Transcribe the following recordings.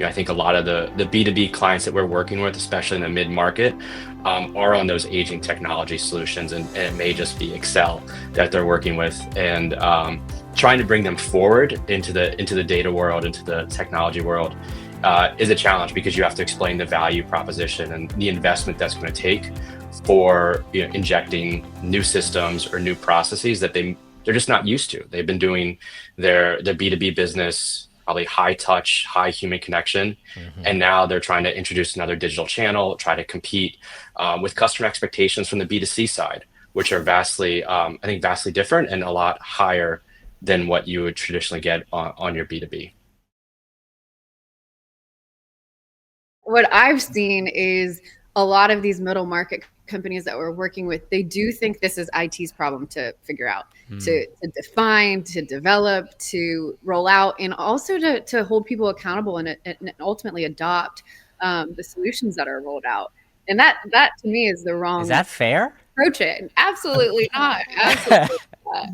I think a lot of the B2B clients that we're working with, especially in the mid-market, are on those aging technology solutions, and it may just be Excel that they're working with, and trying to bring them forward into the data world, into the technology world, is a challenge, because you have to explain the value proposition and the investment that's going to take for injecting new systems or new processes that they're just not used to. They've been doing their B2B business probably high touch, high human connection, and now they're trying to introduce another digital channel, try to compete with customer expectations from the B2C side, which are vastly, I think, vastly different and a lot higher than what you would traditionally get on your B2B. What I've seen is a lot of these middle market companies that we're working with, they do think this is IT's problem to figure out, to define, to develop, to roll out, and also to hold people accountable and ultimately adopt the solutions that are rolled out. And that to me is the Is wrong that fair? approach. It absolutely not. Absolutely not.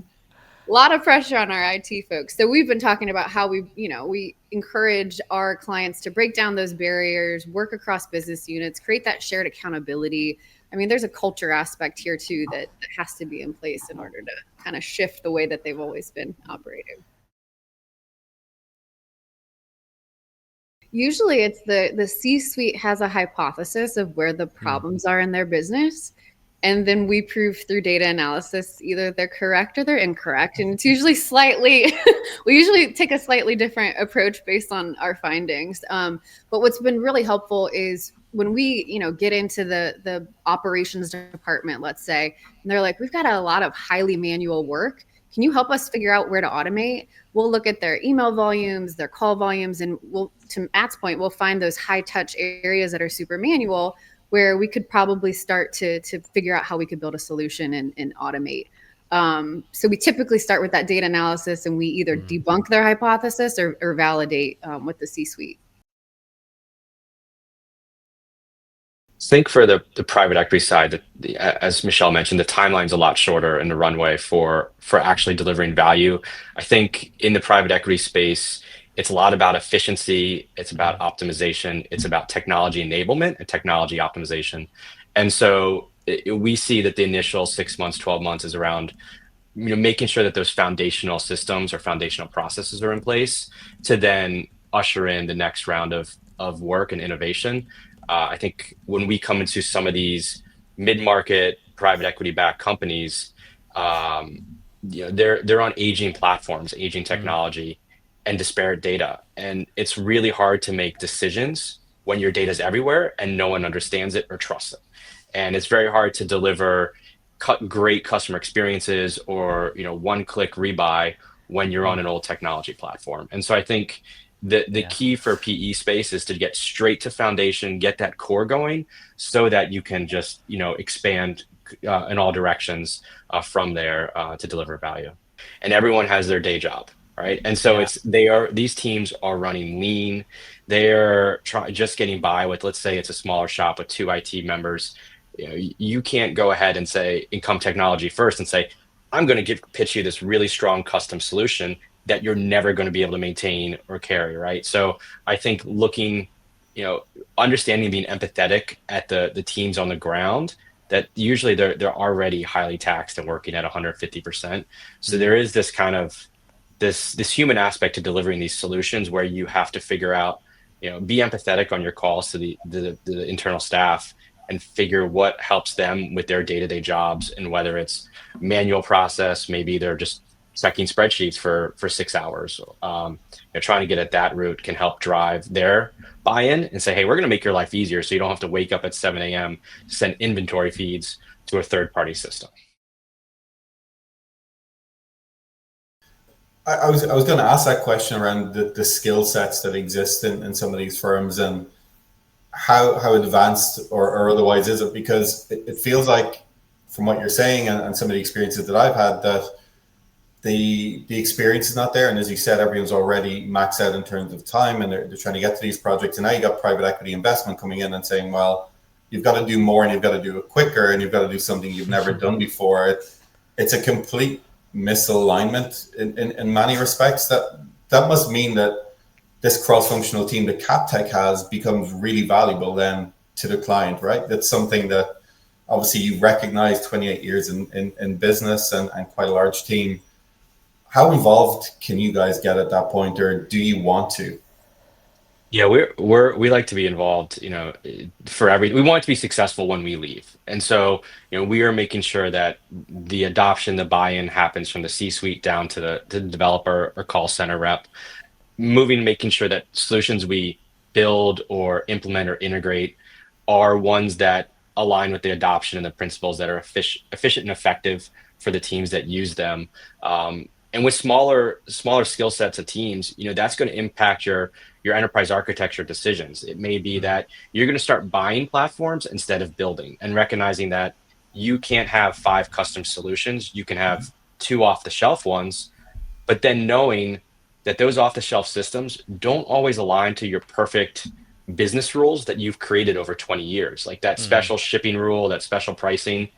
A lot of pressure on our IT folks. So we've been talking about how we encourage our clients to break down those barriers, work across business units, create that shared accountability. I mean, there's a culture aspect here too that has to be in place in order to kind of shift the way that they've always been operating. Usually it's the C-suite has a hypothesis of where the problems are in their business. And then we prove through data analysis either they're correct or they're incorrect. And it's usually we usually take a slightly different approach based on our findings. But what's been really helpful is when we, get into the operations department, let's say, and they're like, we've got a lot of highly manual work. Can you help us figure out where to automate? We'll look at their email volumes, their call volumes, and to Matt's point, we'll find those high touch areas that are super manual, where we could probably start to figure out how we could build a solution and automate. So we typically start with that data analysis, and we either debunk their hypothesis or validate with the C-suite. Think for the private equity side, that as Michelle mentioned, the timeline's a lot shorter in the runway for actually delivering value. I think in the private equity space, it's a lot about efficiency, it's about optimization, it's about technology enablement and technology optimization. And so we see that the initial 6 months, 12 months is around making sure that those foundational systems or foundational processes are in place to then usher in the next round of work and innovation. I think when we come into some of these mid-market private equity-backed companies, they're on aging platforms, aging technology, and disparate data, and it's really hard to make decisions when your data is everywhere and no one understands it or trusts it. And it's very hard to deliver great customer experiences or one-click rebuy when you're on an old technology platform. And so I think the key for PE space is to get straight to foundation, get that core going, so that you can just expand in all directions from there to deliver value. And everyone has their day job, right? And so these teams are running lean. They're just getting by with, let's say it's a smaller shop with 2 IT members. You can't go ahead and say income technology first and say, I'm going to pitch you this really strong custom solution that you're never going to be able to maintain or carry, right? So I think looking, understanding, being empathetic at the teams on the ground, that usually they're already highly taxed and working at 150%. So there is this kind of this human aspect to delivering these solutions, where you have to figure out, be empathetic on your calls to the internal staff and figure what helps them with their day-to-day jobs, and whether it's manual process, maybe they're just checking spreadsheets for 6 hours. Trying to get at that root can help drive their buy-in and say, hey, we're going to make your life easier so you don't have to wake up at 7 a.m. to send inventory feeds to a third-party system. I was going to ask that question around the skill sets that exist in some of these firms, and how advanced or otherwise is it? Because it feels like, from what you're saying and some of the experiences that I've had, that the experience is not there. And as you said, everyone's already maxed out in terms of time, and they're trying to get to these projects. And now you got private equity investment coming in and saying, well, you've got to do more, and you've got to do it quicker, and you've got to do something you've never done before. It's a complete misalignment in many respects. That must mean that this cross-functional team that CapTech has becomes really valuable then to the client, right? That's something that obviously you recognize 28 years in business and quite a large team. How involved can you guys get at that point, or do you want to? Yeah, we like to be involved, we want it to be successful when we leave. And so, we are making sure that the adoption, the buy-in happens from the C-suite down to the developer or call center rep, making sure that solutions we build or implement or integrate are ones that align with the adoption and the principles that are efficient and effective for the teams that use them. And with smaller skill sets of teams, that's going to impact your enterprise architecture decisions. It may be that you're going to start buying platforms instead of building, and recognizing that you can't have 5 custom solutions. You can have 2 off-the-shelf ones, but then knowing that those off-the-shelf systems don't always align to your perfect business rules that you've created over 20 years. Like that special shipping rule, that special pricing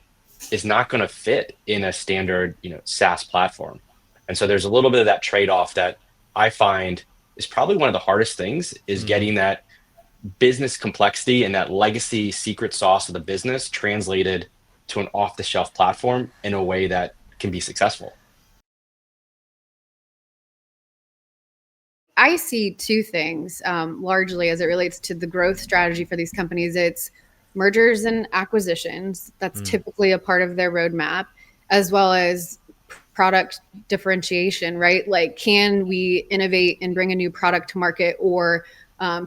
is not going to fit in a standard, SaaS platform. And so there's a little bit of that trade-off that I find is probably one of the hardest things, is getting that business complexity and that legacy secret sauce of the business translated to an off-the-shelf platform in a way that can be successful. I see 2 things, largely as it relates to the growth strategy for these companies. It's mergers and acquisitions. That's typically a part of their roadmap, as well as product differentiation, right? Like, can we innovate and bring a new product to market, or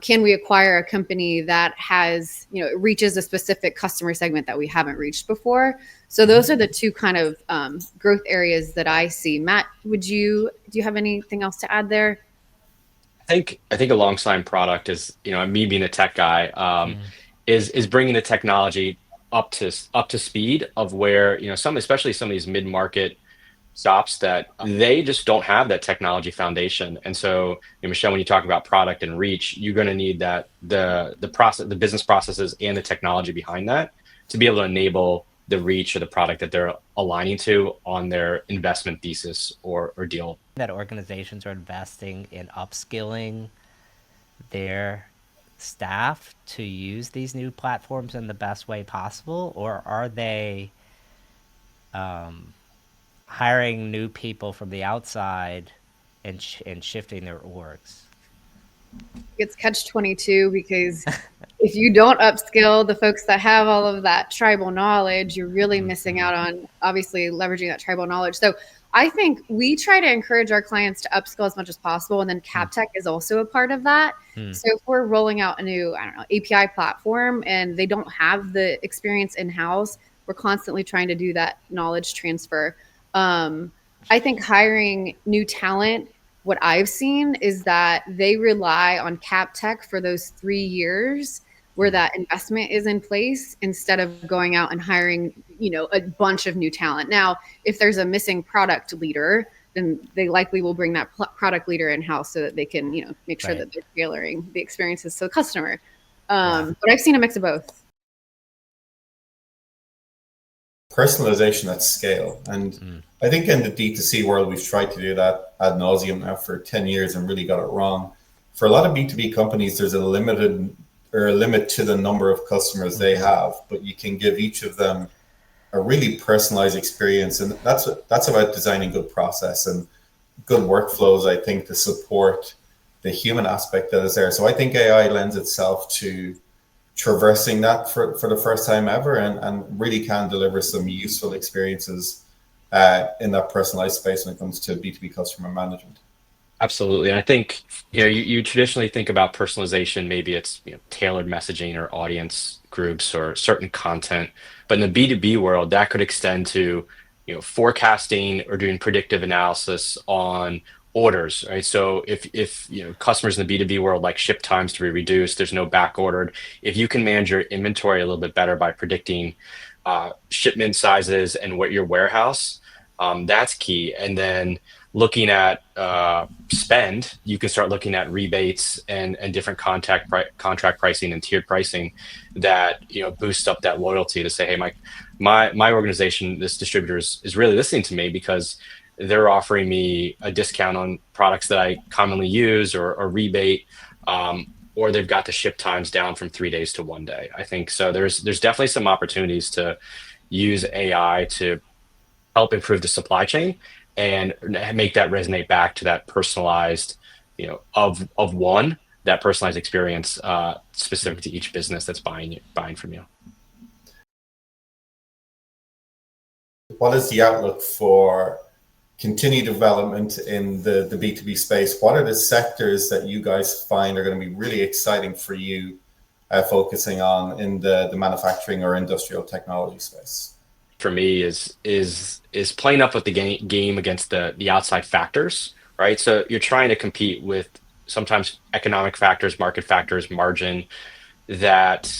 can we acquire a company that has, reaches a specific customer segment that we haven't reached before? So those are the 2 kind of growth areas that I see. Matt, do you have anything else to add there? I think alongside product is, me being a tech guy, is bringing the technology up to speed of where, especially some of these mid-market shops, that they just don't have that technology foundation. And so, Michelle, when you talk about product and reach, you're going to need that the business processes and the technology behind that to be able to enable the reach of the product that they're aligning to on their investment thesis or deal. That organizations are investing in upskilling their staff to use these new platforms in the best way possible, or are they hiring new people from the outside and shifting their orgs? It's catch-22, because if you don't upskill the folks that have all of that tribal knowledge, you're really missing out on obviously leveraging that tribal knowledge. So I think we try to encourage our clients to upskill as much as possible. And then CapTech is also a part of that. So if we're rolling out a new, API platform and they don't have the experience in-house, we're constantly trying to do that knowledge transfer. I think hiring new talent, what I've seen is that they rely on CapTech for those 3 years where that investment is in place, instead of going out and hiring, a bunch of new talent. Now, if there's a missing product leader, then they likely will bring that product leader in-house so that they can, make sure that they're tailoring the experiences to the customer. But I've seen a mix of both. Personalization at scale. And I think in the D2C world, we've tried to do that ad nauseum now for 10 years and really got it wrong. For a lot of B2B companies, there's a limit to the number of customers they have, but you can give each of them a really personalized experience. And that's about designing good process and good workflows, I think, to support the human aspect that is there. So I think AI lends itself to traversing that for the first time ever, and really can deliver some useful experiences in that personalized space when it comes to B2B customer management. Absolutely. And I think, you traditionally think about personalization, maybe it's, tailored messaging or audience groups or certain content. But in the B2B world, that could extend to, forecasting or doing predictive analysis on orders, right? So if customers in the B2B world like ship times to be reduced, there's no back ordered. If you can manage your inventory a little bit better by predicting shipment sizes and what your warehouse, that's key. And then looking at spend, you can start looking at rebates and different contract pricing and tiered pricing that boost up that loyalty to say, hey, my organization, this distributor is really listening to me, because they're offering me a discount on products that I commonly use, or a rebate, or they've got the ship times down from 3 days to 1 day. I think so. There's definitely some opportunities to use AI to help improve the supply chain and make that resonate back to that personalized, of one, that personalized experience specific to each business that's buying from you. What is the outlook for continued development in the B2B space? What are the sectors that you guys find are going to be really exciting for you, focusing on in the manufacturing or industrial technology space? For me is playing up with the game against the outside factors, right? So you're trying to compete with sometimes economic factors, market factors, margin that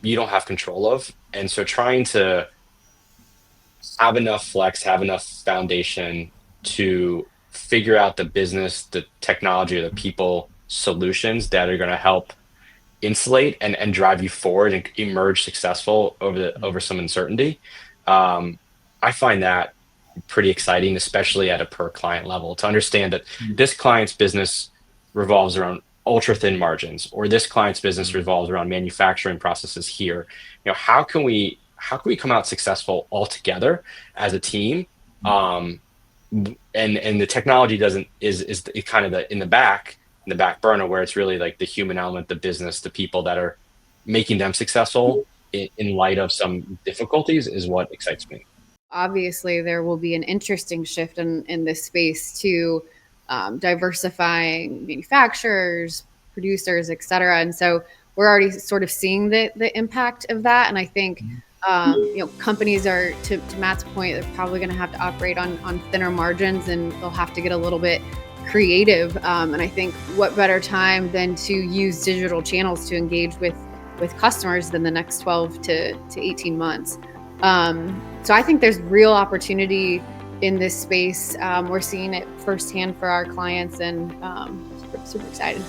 you don't have control of, and so trying to have enough flex, have enough foundation to figure out the business, the technology, or the people solutions that are going to help insulate and drive you forward and emerge successful over some uncertainty. I find that pretty exciting, especially at a per client level, to understand that this client's business revolves around ultra thin margins, or this client's business revolves around manufacturing processes here. How can we come out successful all together as a team? And the technology is kind of in the back burner, where it's really like the human element, the business, the people that are making them successful in light of some difficulties is what excites me. Obviously, there will be an interesting shift in this space to diversifying manufacturers, producers, et cetera. And so we're already sort of seeing the impact of that. And I think companies are, to Matt's point, they're probably going to have to operate on thinner margins, and they'll have to get a little bit creative. And I think what better time than to use digital channels to engage with customers than the next 12 to 18 months. So I think there's real opportunity in this space. We're seeing it firsthand for our clients, and super excited.